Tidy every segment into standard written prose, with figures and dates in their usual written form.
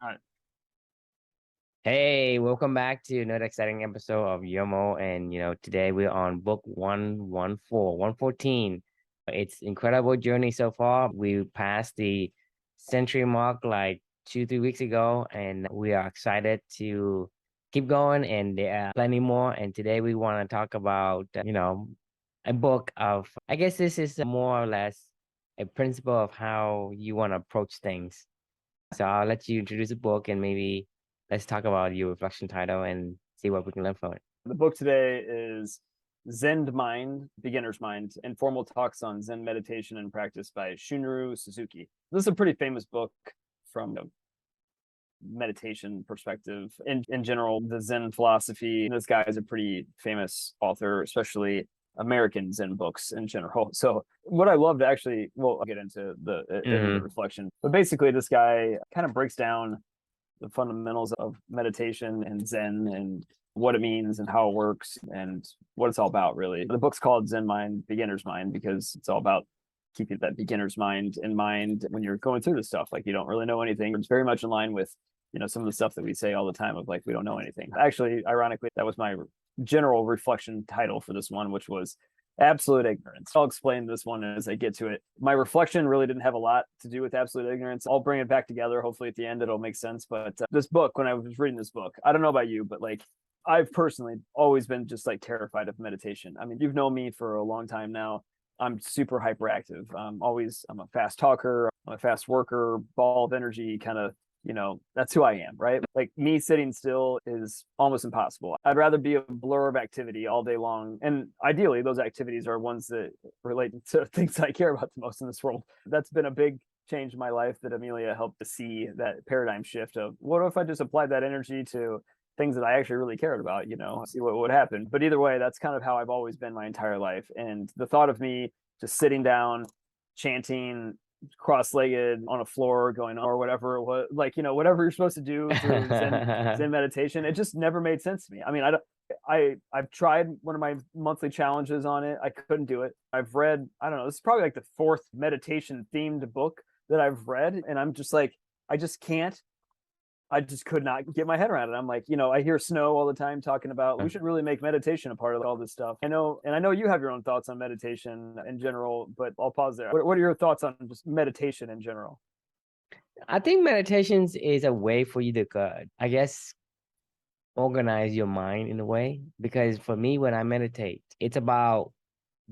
All right. Hey, welcome back to another exciting episode of YOML. And today we're on book 114. It's incredible journey so far. We passed the century mark like 2, 3 weeks ago, and we are excited to keep going. And there are plenty more. And today we want to talk about, a book of, I guess this is more or less a principle of how you want to approach things. So I'll let you introduce the book and maybe let's talk about your reflection title and see what we can learn from it. The book today is Zen Mind, Beginner's Mind, Informal Talks on Zen Meditation and Practice by Shunryu Suzuki. This is a pretty famous book from a meditation perspective. In general, the Zen philosophy, this guy is a pretty famous author, especially American Zen books in general. So what I loved actually, well, I'll get into the reflection, but basically this guy kind of breaks down the fundamentals of meditation and Zen and what it means and how it works and what it's all about, really. The book's called Zen Mind, Beginner's Mind, because it's all about keeping that beginner's mind in mind when you're going through this stuff. Like, you don't really know anything. It's very much in line with, some of the stuff that we say all the time of like, we don't know anything. Actually, ironically, that was my general reflection title for this one, which was absolute ignorance. I'll explain this one as I get to it. My reflection really didn't have a lot to do with absolute ignorance. I'll bring it back together. Hopefully at the end, it'll make sense. But this book, when I was reading this book, I don't know about you, but like, I've personally always been just like terrified of meditation. I mean, you've known me for a long time now. I'm super hyperactive. I'm a fast talker. I'm a fast worker, ball of energy, kind of, that's who I am, right? Like, me sitting still is almost impossible. I'd rather be a blur of activity all day long. And ideally, those activities are ones that relate to things I care about the most in this world. That's been a big change in my life that Amelia helped to see, that paradigm shift of what if I just applied that energy to things that I actually really cared about, see what would happen. But either way, that's kind of how I've always been my entire life. And the thought of me just sitting down, chanting, cross-legged on a floor going or whatever it was, like, whatever you're supposed to do through Zen meditation, it just never made sense to me. I mean, I've tried one of my monthly challenges on it. I couldn't do it. I've read, I don't know, this is probably like the fourth meditation themed book that I've read. And I'm just like, I just could not get my head around it. I'm like, I hear Snow all the time talking about we should really make meditation a part of all this stuff. I know you have your own thoughts on meditation in general, but I'll pause there. What are your thoughts on just meditation in general? I think meditations is a way for you to, I guess, organize your mind in a way. Because for me, when I meditate, it's about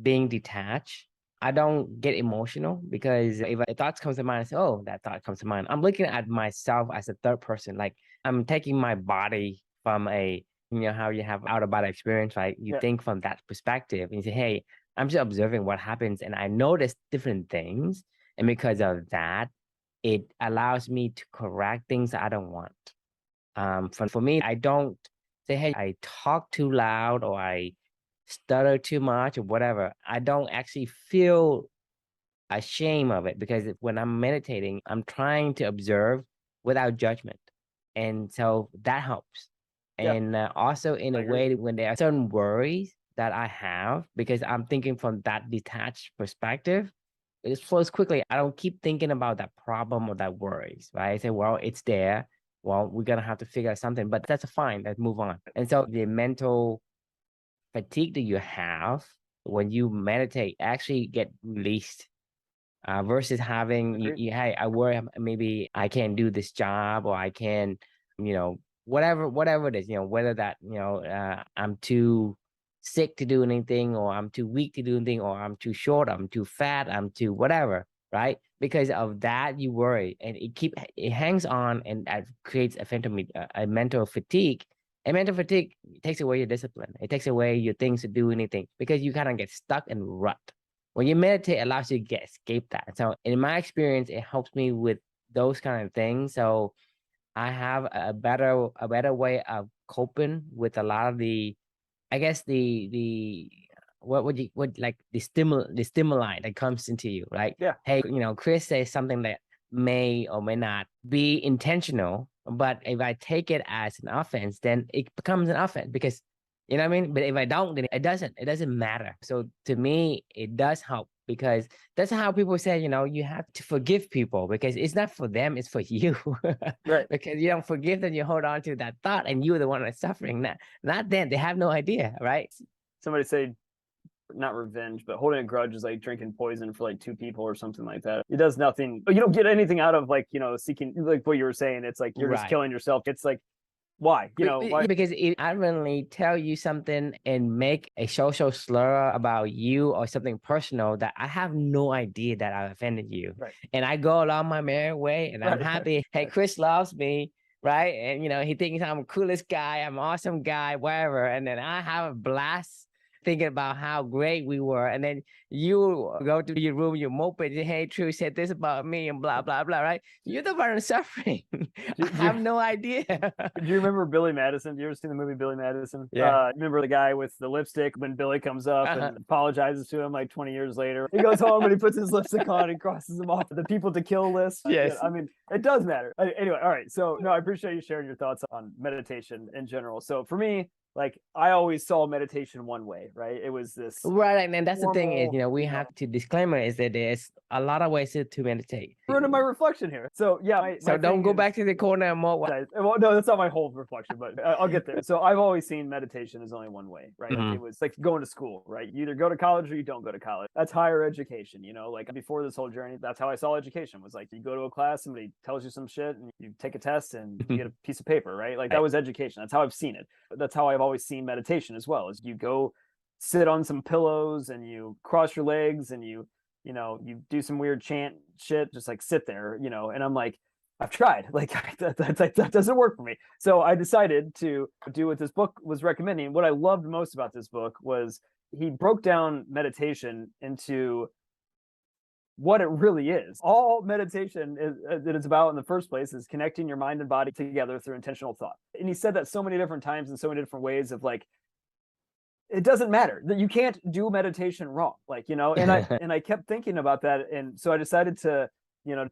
being detached. I don't get emotional because if a thought comes to mind, I say, oh, that thought comes to mind. I'm looking at myself as a third person. Like, I'm taking my body from how you have out of body experience, right? You think from that perspective and you say, hey, I'm just observing what happens and I notice different things. And because of that, it allows me to correct things that I don't want. For me, I don't say, hey, I talk too loud or I stutter too much or whatever. I don't actually feel ashamed of it because when I'm meditating, I'm trying to observe without judgment. And so that helps. And also in a way, when there are certain worries that I have, because I'm thinking from that detached perspective, it just flows quickly. I don't keep thinking about that problem or that worries, right? I say, well, it's there. Well, we're going to have to figure out something, but that's fine. Let's move on. And so the mental fatigue that you have when you meditate actually get released versus having hey, I worry maybe I can't do this job or I can whatever it is, whether that I'm too sick to do anything or I'm too weak to do anything or I'm too short, I'm too fat, I'm too whatever, right? Because of that you worry and it hangs on and that creates a mental fatigue. And mental fatigue takes away your discipline. It takes away your things to do anything because you kind of get stuck in rut. When you meditate, it allows you to escape that. So in my experience, it helps me with those kind of things. So I have a better way of coping with a lot of I guess the stimuli that comes into you. Like, hey, Chris says something that may or may not be intentional, but if I take it as an offense, then it becomes an offense because, you know what I mean? But if I don't, then it doesn't matter. So to me, it does help because that's how people say, you have to forgive people because it's not for them, it's for you. Right. Because you don't forgive them, you hold on to that thought and you're the one that's suffering. Not them. They have no idea, right? Somebody say, not revenge, but holding a grudge is like drinking poison for like two people or something like that. It does nothing. You don't get anything out of like, seeking, like what you were saying. It's like, you're just killing yourself. It's like, why? Why? Because if I randomly tell you something and make a social slur about you or something personal that I have no idea that I offended you. Right. And I go along my merry way and I'm happy. Hey, Chris loves me. Right. And, he thinks I'm the coolest guy. I'm an awesome guy, whatever. And then I have a blast thinking about how great we were. And then you go to your room, you mope it, hey, True said this about me and blah, blah, blah, right? You're the one suffering. I have no idea. Do you remember Billy Madison? Do you ever see the movie Billy Madison? Yeah. Remember the guy with the lipstick when Billy comes up and apologizes to him like 20 years later? He goes home and he puts his lipstick on and crosses him off the people to kill list. Yes. I mean, it does matter. Anyway, all right. So, no, I appreciate you sharing your thoughts on meditation in general. So for me, like, I always saw meditation one way, right? It was this. Right. And that's the thing is, we have to disclaimer is that there's a lot of ways to meditate. Ruining my reflection here. So yeah. So don't go back to the corner and more. Well, no, that's not my whole reflection, but I'll get there. So I've always seen meditation as only one way, right? It was like going to school, right? You either go to college or you don't go to college. That's higher education, like before this whole journey, that's how I saw education was like, you go to a class, somebody tells you some shit and you take a test and you get a piece of paper, right? Like that was education. That's how I've seen it. That's how I've always seen meditation as well, is you go sit on some pillows and you cross your legs and you do some weird chant shit, just like sit there, and I'm like, I've tried, like that doesn't work for me. So I decided to do what this book was recommending. What I loved most about this book was he broke down meditation into what it really is. All meditation that it's about in the first place is connecting your mind and body together through intentional thought. And he said that so many different times in so many different ways of like, it doesn't matter that you can't do meditation wrong, like, and I kept thinking about that. And so I decided to,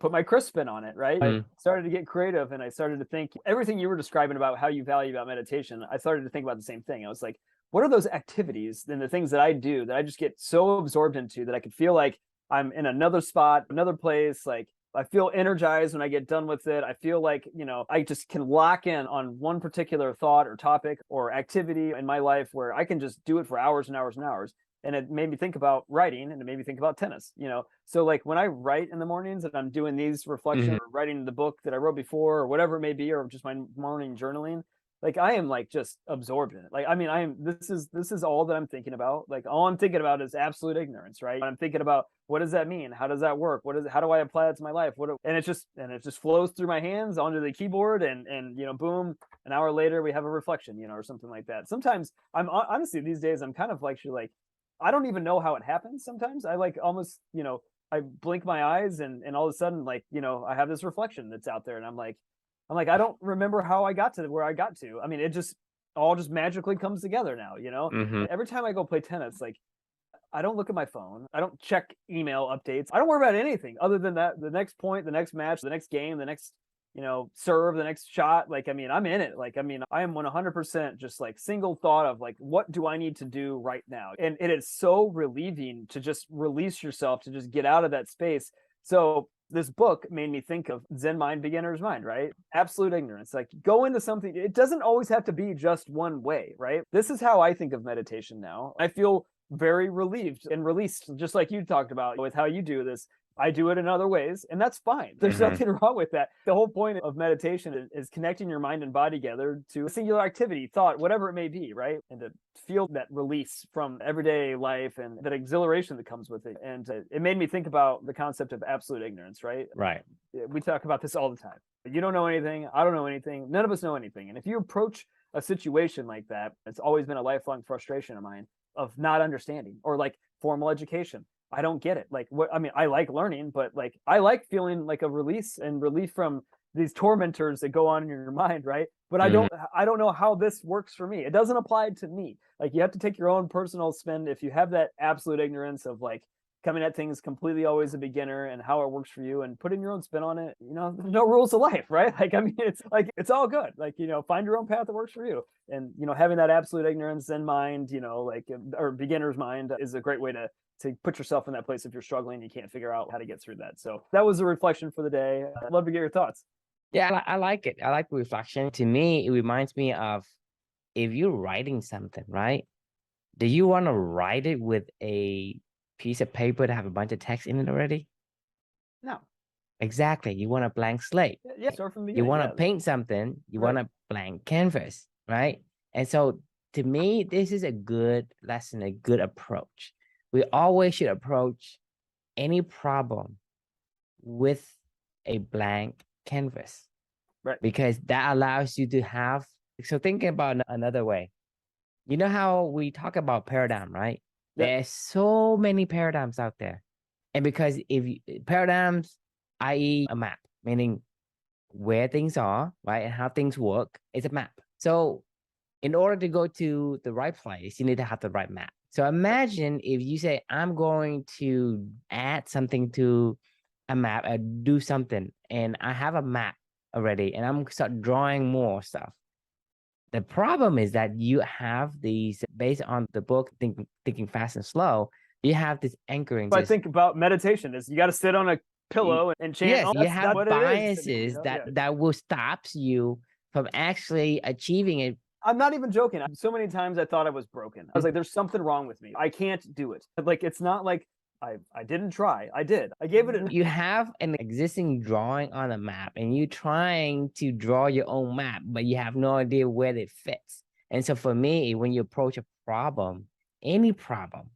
put my Chris spin on it, right? I started to get creative and I started to think everything you were describing about how you value about meditation. I started to think about the same thing. I was like, what are those activities and the things that I do that I just get so absorbed into that I could feel like I'm in another spot, another place, like I feel energized when I get done with it. I feel like, I just can lock in on one particular thought or topic or activity in my life where I can just do it for hours and hours and hours. And it made me think about writing and it made me think about tennis, So like when I write in the mornings and I'm doing these reflections or writing the book that I wrote before or whatever it may be, or just my morning journaling, like I am like just absorbed in it. Like, I mean, this is all that I'm thinking about. Like all I'm thinking about is absolute ignorance, right? I'm thinking about what does that mean? How does that work? How do I apply it to my life? And it just flows through my hands onto the keyboard and boom, an hour later we have a reflection, or something like that. Sometimes I'm honestly these days, I'm kind of like, I don't even know how it happens. Sometimes I like almost, I blink my eyes and all of a sudden like, I have this reflection that's out there and I'm like, I don't remember how I got to where I got to. I mean, it just all just magically comes together now, Every time I go play tennis, like I don't look at my phone. I don't check email updates. I don't worry about anything other than that, the next point, the next match, the next game, the next, serve, the next shot. Like, I mean, I'm in it. Like, I mean, I am 100% just like single thought of like, what do I need to do right now? And it is so relieving to just release yourself, to just get out of that space. So this book made me think of Zen Mind, Beginner's Mind, right? Absolute ignorance. Like go into something. It doesn't always have to be just one way, right? This is how I think of meditation now. I feel very relieved and released, just like you talked about with how you do this. I do it in other ways, and that's fine. There's nothing wrong with that. The whole point of meditation is connecting your mind and body together to a singular activity, thought, whatever it may be, right? And to feel that release from everyday life and that exhilaration that comes with it. And it made me think about the concept of absolute ignorance, right? Right. We talk about this all the time. You don't know anything. I don't know anything. None of us know anything. And if you approach a situation like that, it's always been a lifelong frustration of mine of not understanding, or like formal education. I don't get it. Like I like learning, but like I like feeling like a release and relief from these tormentors that go on in your mind, right? But I don't know how this works for me. It doesn't apply to me. Like you have to take your own personal spin. If you have that absolute ignorance of like coming at things completely always a beginner and how it works for you and putting your own spin on it, there's no rules of life, right? Like, I mean, it's like, it's all good. Like, find your own path that works for you. And, having that absolute ignorance in mind, like, or beginner's mind is a great way to to put yourself in that place if you're struggling, you can't figure out how to get through that. So that was a reflection for the day. I'd love to get your thoughts. Yeah, I like it. I like reflection. To me, it reminds me of if you're writing something, right? Do you want to write it with a piece of paper to have a bunch of text in it already? No. Exactly. You want a blank slate. Yeah, start from the You beginning. want to paint something, you want a blank canvas, right? And so to me, this is a good lesson, a good approach. We always should approach any problem with a blank canvas, right? Because that allows you to have, so thinking about another way, you know how we talk about paradigm, right? There's so many paradigms out there. And because paradigms, i.e. a map, meaning where things are, right? And how things work, is a map. So in order to go to the right place, you need to have the right map. So imagine if you say, I'm going to add something to a map, do something, and I have a map already, and I'm start drawing more stuff. The problem is that you have these, based on the book, Thinking Fast and Slow, you have this anchoring. But I think about meditation is you got to sit on a pillow and chant. Yes, you have biases that will stop you from actually achieving it. I'm not even joking. So many times I thought I was broken. I was like, there's something wrong with me. I can't do it. Like, it's not like I didn't try. I did. I gave it You have an existing drawing on a map and you're trying to draw your own map, but you have no idea where it fits. And so for me, when you approach a problem, any problem,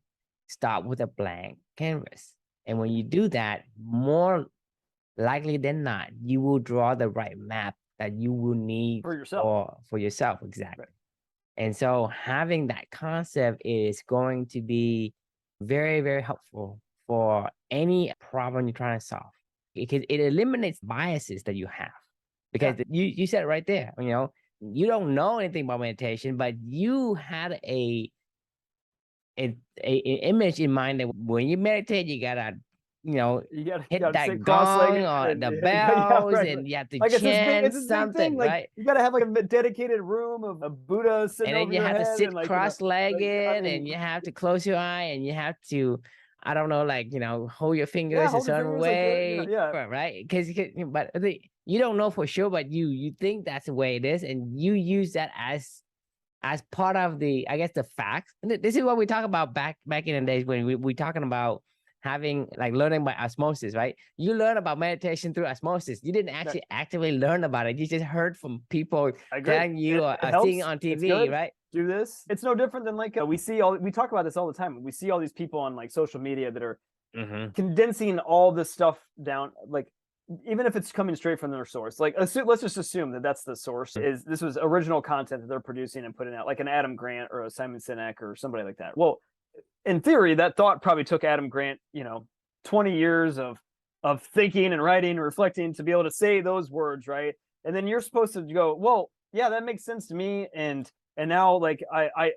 start with a blank canvas. And when you do that, more likely than not, you will draw the right map that you will need for yourself. For yourself, exactly. Right. And so having that concept is going to be very, very helpful for any problem you're trying to solve, because it eliminates biases that you have. Because you said it right there, you don't know anything about meditation, but you had an image in mind that when you meditate, you gotta hit that gong or the bells, and you have to chant something, right? You gotta have like a dedicated room of a Buddha sitting over your head. And then you have to sit cross-legged, and you have to close your eye, and you have to, I don't know, hold your fingers a certain way, right? Because but you don't know for sure, but you think that's the way it is, and you use that as part of the, I guess, the facts. And this is what we talk about back in the days when we talking about having, like, learning by osmosis, right? You learn about meditation through osmosis. You didn't actually actively learn about it. You just heard from people telling you or seeing on TV, right? Do this. It's no different than like we talk about this all the time. We see all these people on like social media that are condensing all this stuff down, like, even if it's coming straight from their source. Like, let's just assume that that's the source. This was original content that they're producing and putting out, like an Adam Grant or a Simon Sinek or somebody like that. Well, in theory, that thought probably took Adam Grant, 20 years of thinking and writing and reflecting to be able to say those words, right? And then you're supposed to go, well, yeah, that makes sense to me. And now, like,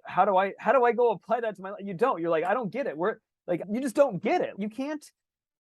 how do I go apply that to my life? You don't. You're like, I don't get it. You just don't get it. You can't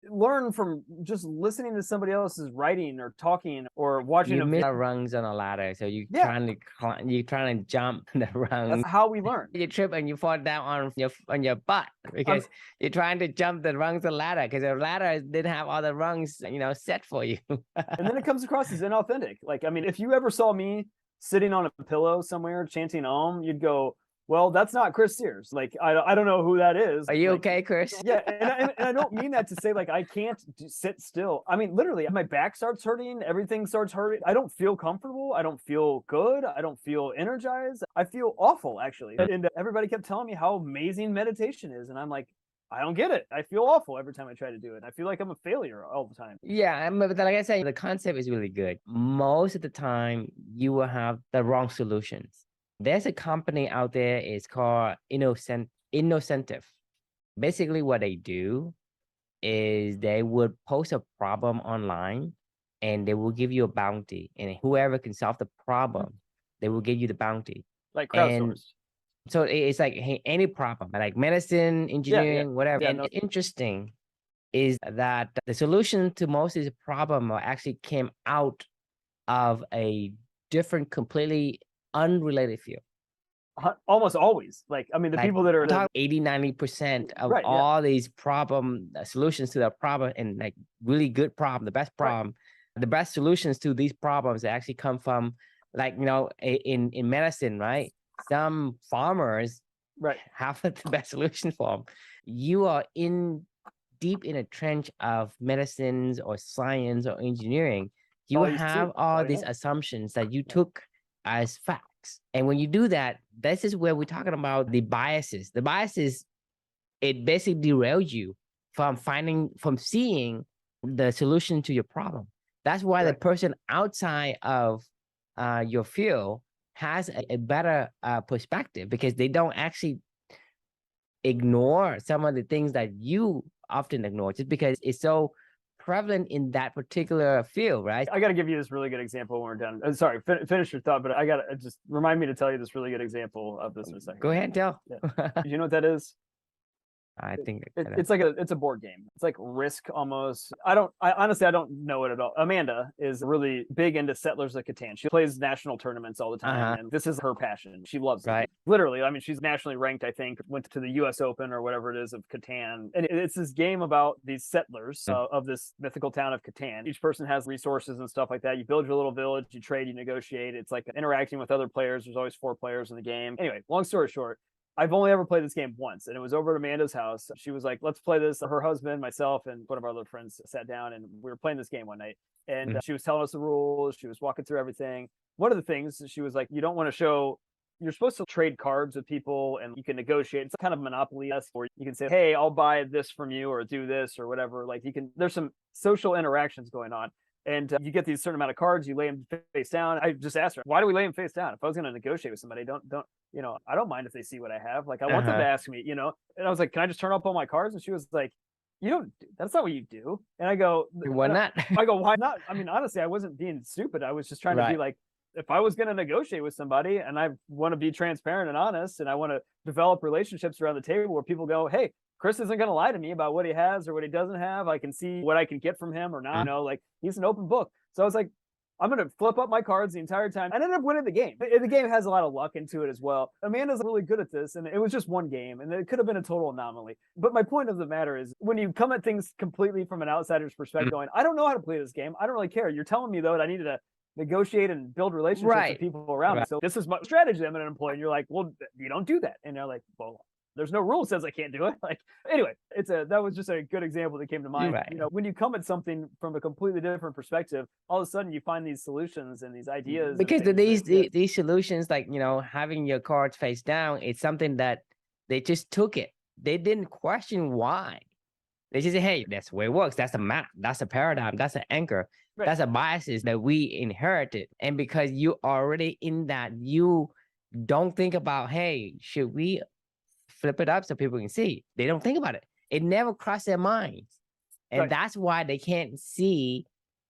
learn from just listening to somebody else's writing or talking or watching. You miss rungs on a ladder, so you're trying to jump the rungs. That's how we learn. You trip and you fall down on your butt because you're trying to jump the rungs of the ladder, because the ladder didn't have all the rungs set for you. And then it comes across as inauthentic. Like, I mean, if you ever saw me sitting on a pillow somewhere chanting Om, you'd go, well, that's not Chris Sears. Like, I don't know who that is. Are you okay, Chris? Yeah, and I don't mean that to say like I can't sit still. I mean, literally, my back starts hurting. Everything starts hurting. I don't feel comfortable. I don't feel good. I don't feel energized. I feel awful, actually. And everybody kept telling me how amazing meditation is, and I'm like, I don't get it. I feel awful every time I try to do it. I feel like I'm a failure all the time. Yeah, but like I said, the concept is really good. Most of the time, you will have the wrong solutions. There's a company out there, it's called Innocentive. Basically, what they do is they would post a problem online and they will give you a bounty. And whoever can solve the problem, they will give you the bounty. Like crowdsourced. So it's like, hey, any problem, like medicine, engineering, whatever. And interesting is that the solution to most of the problem actually came out of a different, completely unrelated field. almost always. Like, I mean, the Like, people that are 80-90% of right, yeah, all these problem solutions to the problem, and like really good problem, the best right, problem, the best solutions to these problems actually come from, like, in medicine, right? Some farmers right. have the best solution for them. You are deep in a trench of medicines or science or engineering. You All you see, have all all you these know. assumptions that you took as facts. And when you do that, this is where we're talking about the biases. The biases, it basically derails you from seeing the solution to your problem. That's why the Correct. person outside of your field has a better perspective, because they don't actually ignore some of the things that you often ignore, just because it's so prevalent in that particular field, right? I got to give you this really good example when we're done. Sorry, finish your thought, but I got to just remind me to tell you this really good example of this in a second. Go ahead and tell. Yeah. Do you know what that is? I think It's a board game. It's like Risk almost. I honestly, I don't know it at all. Amanda is really big into Settlers of Catan. She plays national tournaments all the time, and this is her passion. She loves it. Right. Literally, I mean, she's nationally ranked, I think, went to the US Open or whatever it is of Catan. And it's this game about these settlers of this mythical town of Catan. Each person has resources and stuff like that. You build your little village, you trade, you negotiate. It's like interacting with other players. There's always 4 players in the game. Anyway, long story short, I've only ever played this game once, and it was over at Amanda's house. She was like, let's play this. Her husband, myself, and one of our other friends sat down, and we were playing this game one night. And she was telling us the rules. She was walking through everything. One of the things, she was like, you don't want to show, you're supposed to trade cards with people, and you can negotiate. It's kind of Monopoly-esque, where you can say, hey, I'll buy this from you, or do this, or whatever. Like, there's some social interactions going on. And you get these certain amount of cards, you lay them face down. I just asked her, why do we lay them face down? If I was going to negotiate with somebody, don't, I don't mind if they see what I have. Like, I want them to ask me, and I was like, can I just turn up all my cards? And she was like, that's not what you do. And I go, why not? I go, why not? I mean, honestly, I wasn't being stupid. I was just trying to be like, if I was going to negotiate with somebody, and I want to be transparent and honest, and I want to develop relationships around the table where people go, hey, Chris isn't going to lie to me about what he has or what he doesn't have. I can see what I can get from him or not. Like, he's an open book. So I was like, I'm going to flip up my cards the entire time. I ended up winning the game. The game has a lot of luck into it as well. Amanda's really good at this, and it was just one game, and it could have been a total anomaly. But my point of the matter is, when you come at things completely from an outsider's perspective, going, I don't know how to play this game. I don't really care. You're telling me, though, that I needed to negotiate and build relationships with people around me. So this is my strategy I'm going to employ. And you're like, well, you don't do that. And they're like, well, there's no rule that says I can't do it. Like, anyway, that was just a good example that came to mind. When you come at something from a completely different perspective, all of a sudden you find these solutions and these ideas. Because these solutions, like, having your cards face down, it's something that they just took it. They didn't question why. They just say, hey, that's the way it works. That's a map. That's a paradigm. That's an anchor. Right. That's a biases that we inherited. And because you're already in that, you don't think about, hey, should we flip it up so people can see? They don't think about it. It never crossed their minds. And that's why they can't see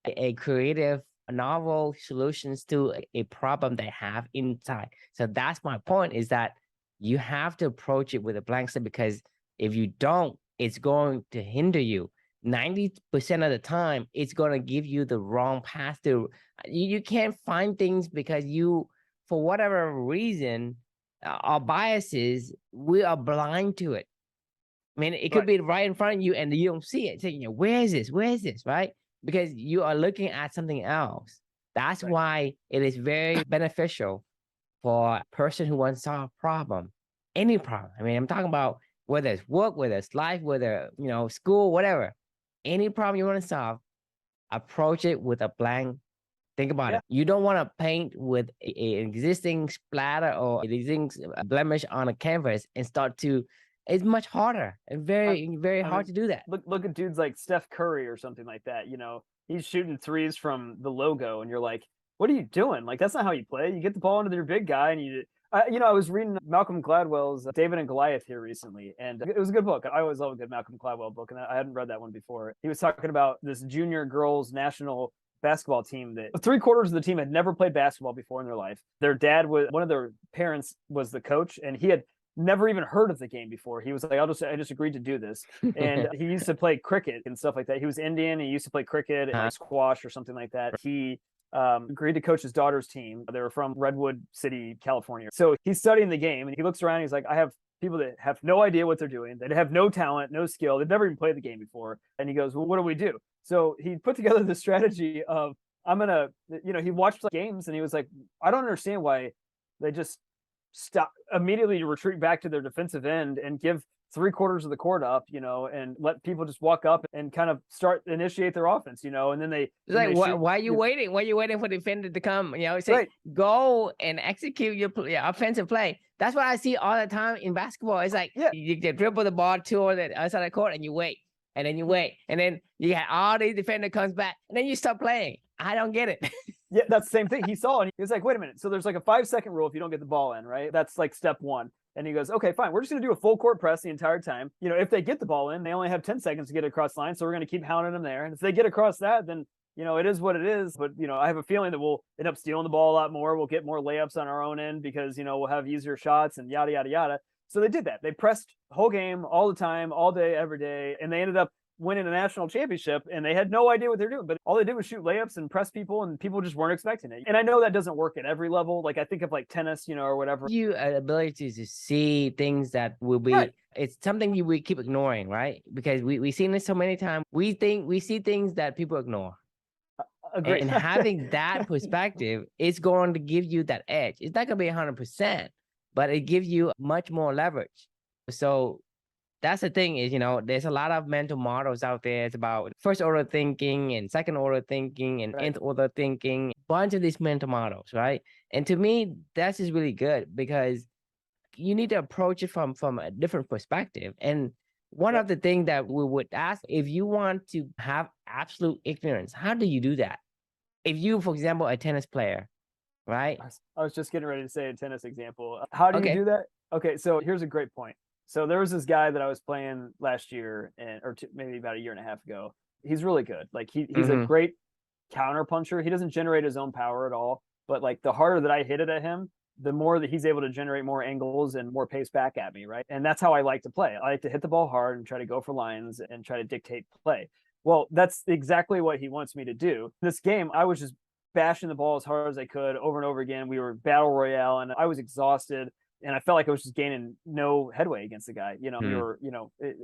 a creative, novel solutions to a problem they have inside. So that's my point, is that you have to approach it with a blank slate, because if you don't, it's going to hinder you. 90% of the time, it's going to give you the wrong path to. You can't find things because you, for whatever reason, our biases, we are blind to it. I mean, it could be right in front of you and you don't see it. Saying, where is this? Where is this? Right? Because you are looking at something else. That's why it is very beneficial for a person who wants to solve a problem, any problem. I mean, I'm talking about whether it's work, whether it's life, whether, school, whatever. Any problem you want to solve, approach it with a blank. Think about it. You don't want to paint with an existing splatter or an existing blemish on a canvas and start to. It's much harder and very hard to do that. Look at dudes like Steph Curry or something like that. He's shooting threes from the logo, and you're like, what are you doing? Like, that's not how you play. You get the ball into your big guy, and I was reading Malcolm Gladwell's David and Goliath here recently, and it was a good book. I always love a good Malcolm Gladwell book, and I hadn't read that one before. He was talking about this junior girls national basketball team that 3/4 of the team had never played basketball before in their life. Their dad was, one of their parents was the coach, and he had never even heard of the game before. He was like, I just agreed to do this. And he used to play cricket and stuff like that. He was Indian. He used to play cricket and like squash or something like that. He agreed to coach his daughter's team. They were from Redwood City, California. So he's studying the game and he looks around and he's like, I have people that have no idea what they're doing. They have no talent, no skill. They've never even played the game before. And he goes, well, what do we do? So he put together the strategy of, I'm going to, he watched games and he was like, I don't understand why they just stop immediately retreat back to their defensive end and give 3/4 of the court up, and let people just walk up and kind of initiate their offense, and then they. It's like, why are you waiting? Why are you waiting for the defender to come? Say, right. Go and execute your offensive play. That's what I see all the time in basketball. It's like, you dribble the ball to the other side of the court and you wait. And then you wait. And then you have all the defender comes back. And then you stop playing. I don't get it. Yeah, that's the same thing. He saw and he was like, wait a minute. So there's like a 5-second rule if you don't get the ball in, right? That's like step one. And he goes, okay, fine. We're just going to do a full court press the entire time. If they get the ball in, they only have 10 seconds to get across the line. So we're going to keep hounding them there. And if they get across that, then, it is what it is. But, I have a feeling that we'll end up stealing the ball a lot more. We'll get more layups on our own end because, we'll have easier shots and yada, yada, yada. So they did that. They pressed the whole game all the time, all day, every day. And they ended up winning a national championship and they had no idea what they're doing, but all they did was shoot layups and press people and people just weren't expecting it. And I know that doesn't work at every level. Like I think of like tennis, or whatever. You ability to see things that will be, right. It's something we keep ignoring, right? Because we've seen this so many times. We see things that people ignore. Agree. And having that perspective is going to give you that edge. It's not going to be 100%, but it gives you much more leverage. So that's the thing is, there's a lot of mental models out there. It's about first order thinking and second order thinking and nth order thinking, a bunch of these mental models, right? And to me, that's just really good because you need to approach it from a different perspective. And one of the things that we would ask, if you want to have absolute ignorance, how do you do that? If you, for example, a tennis player, right? I was just getting ready to say a tennis example. How do you do that? Okay, so here's a great point. So there was this guy that I was playing last year maybe about a year and a half ago. He's really good. Like he's a great counter puncher. He doesn't generate his own power at all, but like the harder that I hit it at him, the more that he's able to generate more angles and more pace back at me, right? And that's how I like to play. I like to hit the ball hard and try to go for lines and try to dictate play. Well, that's exactly what he wants me to do. This game, I was just bashing the ball as hard as I could over and over again. We were battle royale and I was exhausted. And I felt like I was just gaining no headway against the guy. We were,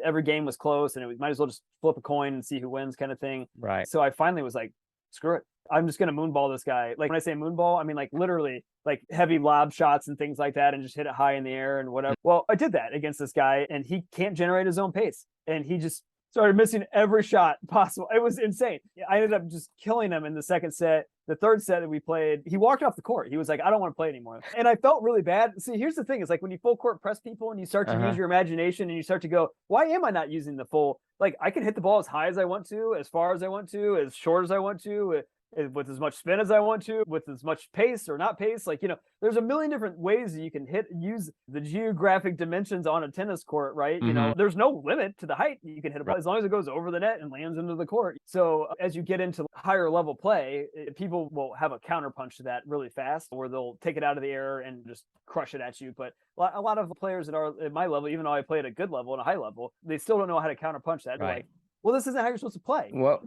every game was close and it might as well just flip a coin and see who wins kind of thing. Right. So I finally was like, screw it. I'm just going to moonball this guy. Like when I say moonball, I mean like literally like heavy lob shots and things like that and just hit it high in the air and whatever. Well, I did that against this guy and he can't generate his own pace. And he just started missing every shot possible. It was insane. I ended up just killing him in the second set. The third set that we played, he walked off the court. He was like, I don't want to play anymore. And I felt really bad. See, here's the thing. It's like when you full court press people and you start to use your imagination and you start to go, why am I not using the full? Like I can hit the ball as high as I want to, as far as I want to, as short as I want to, with as much spin as I want to, with as much pace or not pace. Like, there's a million different ways that you can use the geographic dimensions on a tennis court, right? There's no limit to the height you can hit a ball as long as it goes over the net and lands into the court. So as you get into higher level play, people will have a counterpunch to that really fast, or they'll take it out of the air and just crush it at you. But a lot of players that are at my level, even though I play at a good level and a high level, they still don't know how to counterpunch that. Right. Like, well, this isn't how you're supposed to play. Well,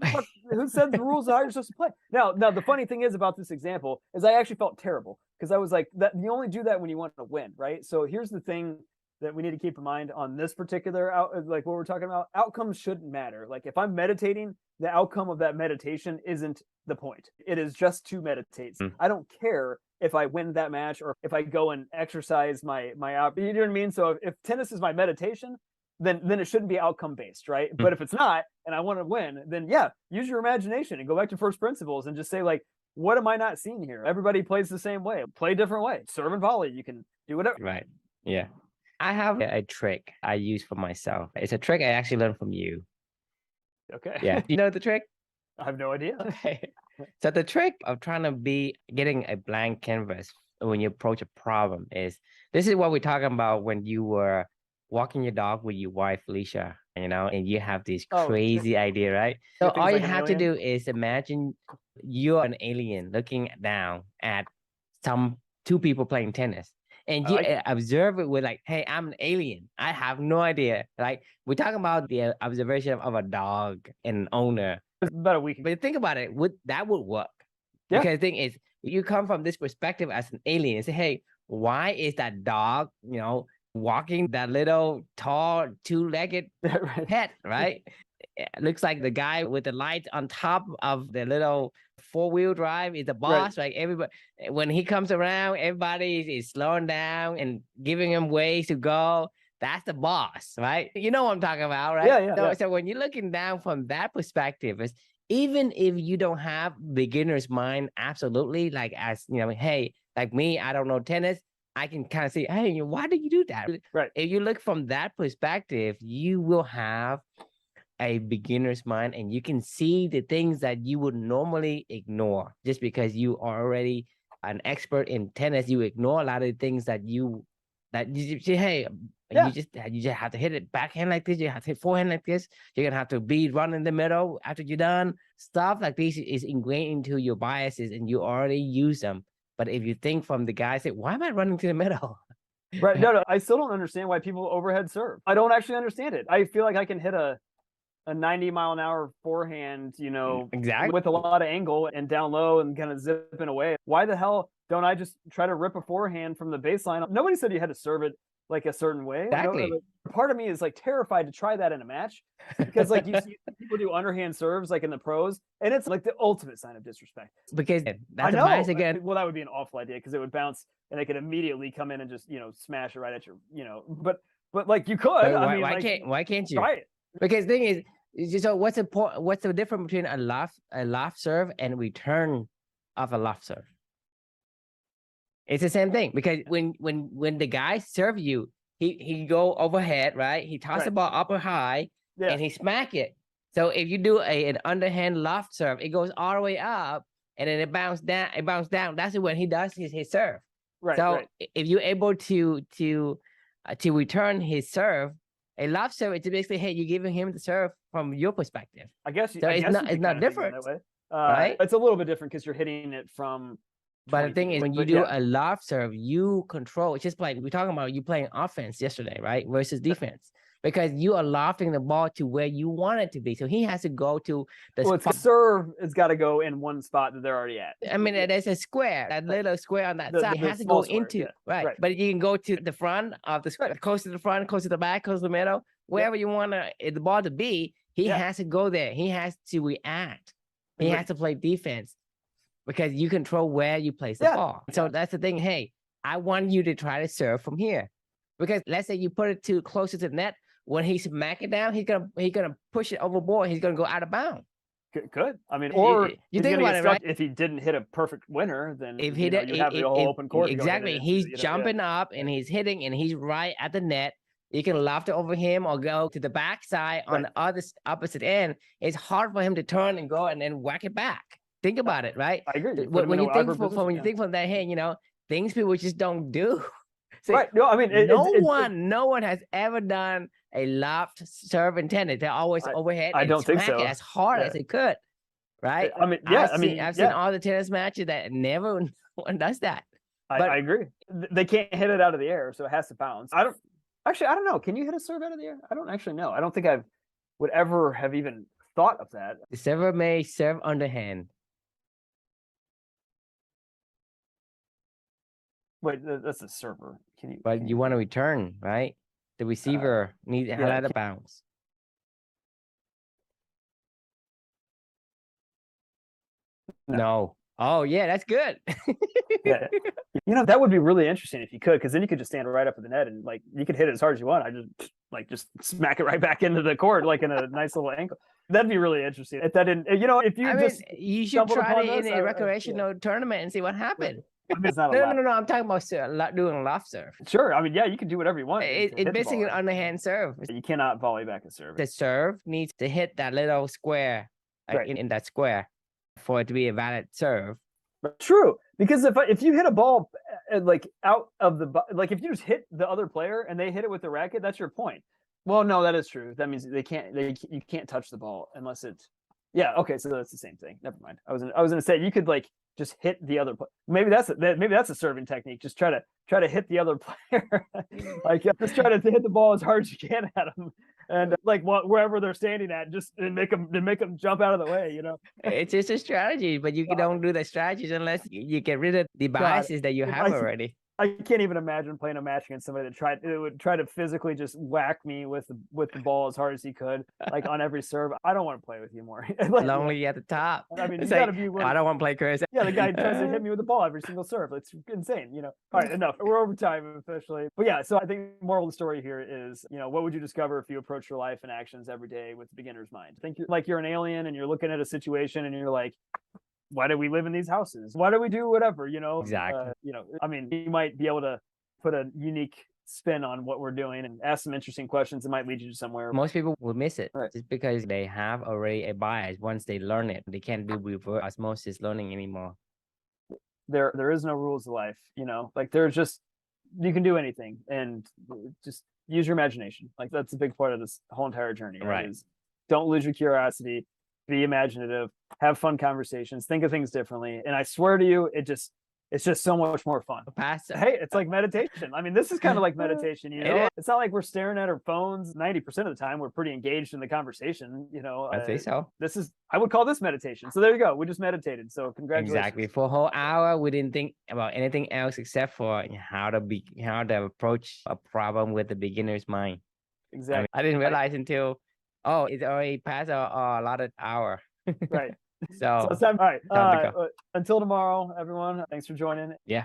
who said the rules of how you're supposed to play? Now, the funny thing is about this example is I actually felt terrible because I was like, that you only do that when you want to win, right? So here's the thing that we need to keep in mind on this particular like what we're talking about. Outcomes shouldn't matter. Like if I'm meditating, the outcome of that meditation isn't the point. It is just to meditate. I don't care if I win that match or if I go and exercise my you know what I mean? So if tennis is my meditation, then it shouldn't be outcome based, right? But if it's not, and I want to win, then use your imagination and go back to first principles and just say like, what am I not seeing here? Everybody plays the same way. Play a different way. Serve and volley. You can do whatever. Right. Yeah. I have a trick I use for myself. It's a trick I actually learned from you. Okay. Yeah. You know the trick? I have no idea. Okay. So the trick of trying to getting a blank canvas when you approach a problem is, this is what we're talking about when you were walking your dog with your wife, Felicia, and you have this crazy idea, right? So all you have to do is imagine you're an alien looking down at two people playing tennis. And you observe it with like, hey, I'm an alien. I have no idea. Like we're talking about the observation of a dog and an owner. About a week. But think about it, that would work. Because the thing is, you come from this perspective as an alien and say, hey, why is that dog, walking that little tall, two-legged pet, right? It looks like the guy with the lights on top of the little four-wheel drive is the boss, right? Everybody, when he comes around, everybody is slowing down and giving him ways to go. That's the boss, right? You know what I'm talking about, right? So when you're looking down from that perspective, is even if you don't have beginner's mind, absolutely, like as hey, like me, I don't know tennis, I can kind of say, hey, why do you do that? Right. If you look from that perspective, you will have a beginner's mind, and you can see the things that you would normally ignore. Just because you are already an expert in tennis, you ignore a lot of the things that you say, hey, you just have to hit it backhand like this, you have to hit forehand like this, you're gonna have to be run in the middle after you're done. Stuff like this is ingrained into your biases, and you already use them. But if you think from the guy, say, why am I running to the middle? Right. No, I still don't understand why people overhead serve. I don't actually understand it. I feel like I can hit a 90-mile-an-hour forehand, exactly, with a lot of angle and down low and kind of zipping away. Why the hell don't I just try to rip a forehand from the baseline? Nobody said you had to serve it like a certain way. Exactly. Part of me is like terrified to try that in a match, because like you see people do underhand serves like in the pros, and it's like the ultimate sign of disrespect. Because that's a bias again. Well, that would be an awful idea, because it would bounce and they could immediately come in and just smash it right at your but like you could. Why can't you try it? Because the thing is, so what's important? What's the difference between a loft serve and return of a loft serve? It's the same thing, because when the guy serve you, he go overhead, right? He toss the ball up or high, and he smack it. So if you do an underhand loft serve, it goes all the way up, and then it bounce down. That's when he does his serve. Right. So if you're able to return his serve, a loft serve, it's basically, hey, you're giving him the serve from your perspective. I guess. So it's not different, that way. Right? It's a little bit different because you're hitting it from. But the thing is, when you do a loft serve, you control. It's just like we're talking about you playing offense yesterday, right? Versus defense, because you are lofting the ball to where you want it to be. So he has to go to the spot. Serve has got to go in one spot that they're already at. I mean, there's a square, that little square on that side. It has to go into, right. But you can go to the front of the square, close to the front, close to the back, close to the middle, wherever you want the ball to be. He has to go there. He has to react. He has to play defense, because you control where you place the ball. So that's the thing. Hey, I want you to try to serve from here, because let's say you put it too closer to the net. When he smack it down, he's gonna push it overboard. He's gonna go out of bounds. Good. I mean, or you think about it, right? If he didn't hit a perfect winner, then if you have the whole open court. Exactly. He's jumping up and he's hitting, and he's right at the net. You can loft it over him or go to the backside on the other opposite end. It's hard for him to turn and go and then whack it back. Think about it, right? I agree. When you think from that hand, things people just don't do. See, right. No, I mean, no one has ever done a loft serve intended. They're always overhead. I don't think so. It as hard as it could, right? I mean, I've seen all the tennis matches that never one does that. I agree. They can't hit it out of the air, so it has to bounce. I don't know. Can you hit a serve out of the air? I don't actually know. I don't think I would ever have even thought of that. The server may serve underhand. Wait, that's a server. But you want to return, right? The receiver needs to let it bounce. No. Oh yeah, that's good. That would be really interesting if you could, because then you could just stand right up at the net and like you could hit it as hard as you want. I just smack it right back into the court like in a nice little angle. That'd be really interesting. If that didn't, you should try it in a recreational tournament and see what happened. It's not no. I'm talking about doing a loft serve. Sure. I mean, you can do whatever you want. It's basically an underhand serve. You cannot volley back a serve. The serve needs to hit that little square in that square for it to be a valid serve. True, because if you hit a ball like out of the like if you just hit the other player and they hit it with the racket, that's your point. Well, no, that is true. That means you can't touch the ball unless it's okay. So that's the same thing. Never mind. I was gonna say you could like just hit the other player. Maybe that's a serving technique. Just try to hit the other player. Like just try to hit the ball as hard as you can at him, and like wherever they're standing at, just make them jump out of the way, you know. It's just a strategy, but you don't do the strategies unless you get rid of the biases that you have already. I can't even imagine playing a match against somebody that would try to physically just whack me with the ball as hard as he could, like on every serve. I don't want to play with you more. Like, lonely at the top. I mean, it's you gotta like, be willing. I don't want to play Chris. Yeah, the guy tries to hit me with the ball every single serve. It's insane, you know. All right, enough. We're over time officially. But yeah, so I think the moral of the story here is, you know, what would you discover if you approach your life and actions every day with the beginner's mind? Think you're an alien and you're looking at a situation and you're like, why do we live in these houses? Why do we do whatever, you know? Exactly. You know, I mean, you might be able to put a unique spin on what we're doing and ask some interesting questions that might lead you to somewhere. Most people will miss it, right, just because they have already a bias. Once they learn it, they can't do reverse osmosis learning anymore. There is no rules of life, you know, like there's just, you can do anything and just use your imagination. Like that's a big part of this whole entire journey, right? Is don't lose your curiosity, be imaginative, have fun conversations, think of things differently. And I swear to you, it's just so much more fun. Hey, it's like meditation. I mean, this is kind of like meditation, you know? It's not like we're staring at our phones 90% of the time. We're pretty engaged in the conversation, you know? I think so. I would call this meditation. So there you go. We just meditated. So congratulations. Exactly. For a whole hour, we didn't think about anything else except for how to approach a problem with the beginner's mind. Exactly. I didn't realize until, it's already past a lot of hour. Right. So it's time. All right. Until tomorrow, everyone. Thanks for joining. Yeah.